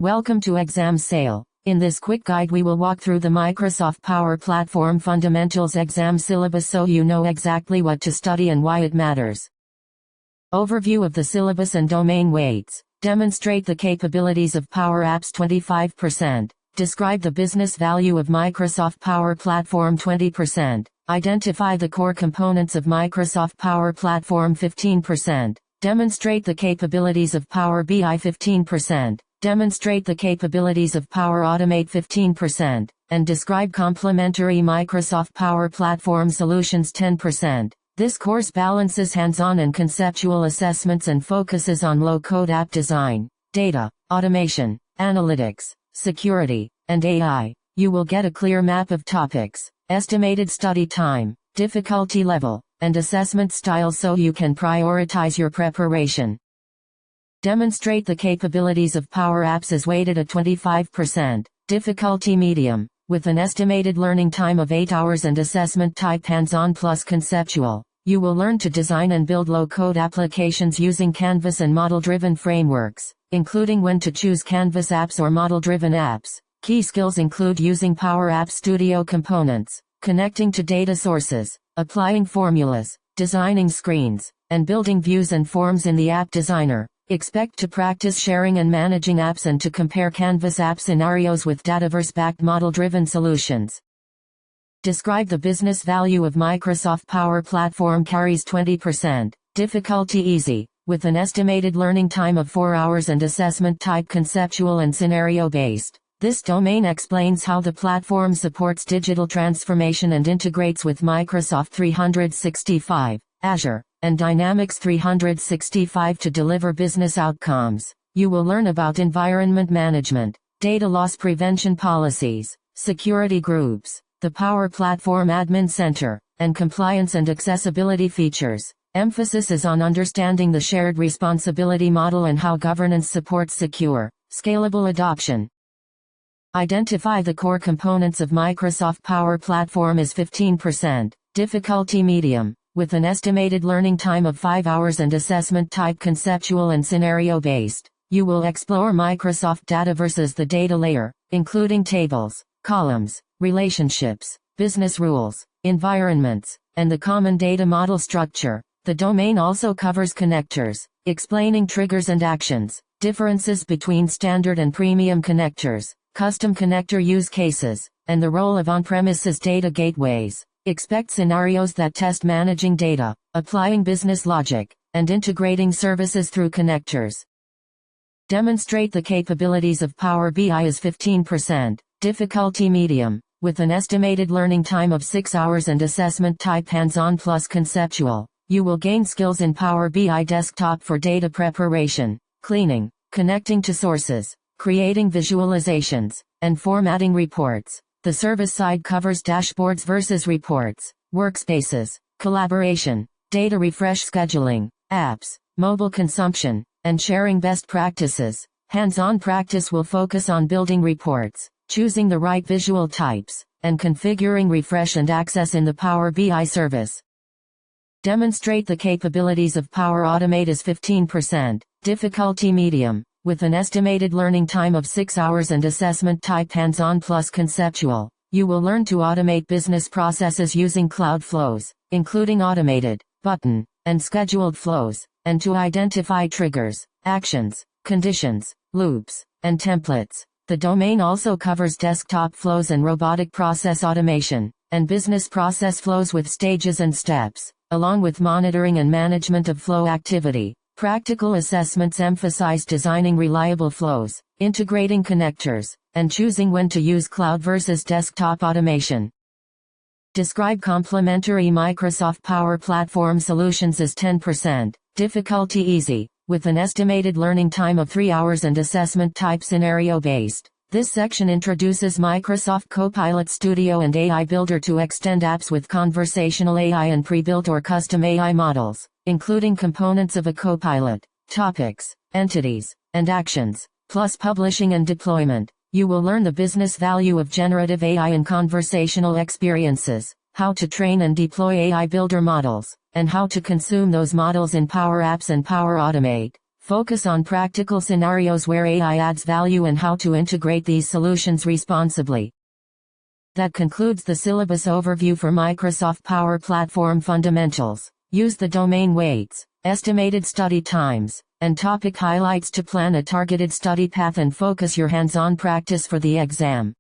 Welcome to Exam Sale. In this quick guide we will walk through the Microsoft Power Platform Fundamentals exam syllabus so you know exactly what to study and why it matters. Overview of the syllabus and domain weights. Demonstrate the capabilities of Power Apps 25%. Describe the business value of Microsoft Power Platform 20%. Identify the core components of Microsoft Power Platform 15%. Demonstrate the capabilities of Power BI 15%. Demonstrate the capabilities of Power Automate 15%, and describe complementary Microsoft Power Platform solutions 10%. This course balances hands-on and conceptual assessments and focuses on low-code app design, data, automation, analytics, security, and AI. You will get a clear map of topics, estimated study time, difficulty level, and assessment style so you can prioritize your preparation. Demonstrate the capabilities of Power Apps is weighted at 25%, difficulty medium, with an estimated learning time of 8 hours and assessment type hands-on plus conceptual. You will learn to design and build low-code applications using Canvas and model-driven frameworks, including when to choose Canvas apps or model-driven apps. Key skills include using Power Apps Studio components, connecting to data sources, applying formulas, designing screens, and building views and forms in the App Designer. Expect to practice sharing and managing apps and to compare Canvas app scenarios with Dataverse-backed model-driven solutions. Describe the business value of Microsoft Power Platform carries 20%, difficulty easy, with an estimated learning time of 4 hours and assessment type conceptual and scenario-based. This domain explains how the platform supports digital transformation and integrates with Microsoft 365, Azure, and Dynamics 365 to deliver business outcomes. You will learn about environment management, data loss prevention policies, security groups, the Power Platform Admin Center, and compliance and accessibility features. Emphasis is on understanding the shared responsibility model and how governance supports secure, scalable adoption. Identify the core components of Microsoft Power Platform is 15%, difficulty medium, with an estimated learning time of 5 hours and assessment type conceptual and scenario-based. You will explore Microsoft Dataverse as the data layer, including tables, columns, relationships, business rules, environments, and the common data model structure. The domain also covers connectors, explaining triggers and actions, differences between standard and premium connectors, custom connector use cases, and the role of on-premises data gateways. Expect scenarios that test managing data, applying business logic, and integrating services through connectors. Demonstrate the capabilities of Power BI is 15%, difficulty medium, with an estimated learning time of 6 hours and assessment type hands-on plus conceptual. You will gain skills in Power BI Desktop for data preparation, cleaning, connecting to sources, creating visualizations, and formatting reports. The service side covers dashboards versus reports, workspaces, collaboration, data refresh scheduling, apps, mobile consumption, and sharing best practices. Hands-on practice will focus on building reports, choosing the right visual types, and configuring refresh and access in the Power BI service. Demonstrate the capabilities of Power Automate is 15%, difficulty medium, with an estimated learning time of 6 hours and assessment type hands-on plus conceptual. You will learn to automate business processes using cloud flows, including automated, button, and scheduled flows, and to identify triggers, actions, conditions, loops, and templates. The domain also covers desktop flows and robotic process automation, and business process flows with stages and steps, along with monitoring and management of flow activity. Practical assessments emphasize designing reliable flows, integrating connectors, and choosing when to use cloud versus desktop automation. Describe complementary Microsoft Power Platform solutions as 10%, difficulty easy, with an estimated learning time of 3 hours and assessment type scenario-based. This section introduces Microsoft Copilot Studio and AI Builder to extend apps with conversational AI and pre-built or custom AI models, including components of a copilot, topics, entities, and actions, plus publishing and deployment. You will learn the business value of generative AI and conversational experiences, how to train and deploy AI Builder models, and how to consume those models in Power Apps and Power Automate. Focus on practical scenarios where AI adds value and how to integrate these solutions responsibly. That concludes the syllabus overview for Microsoft Power Platform Fundamentals. Use the domain weights, estimated study times, and topic highlights to plan a targeted study path and focus your hands-on practice for the exam.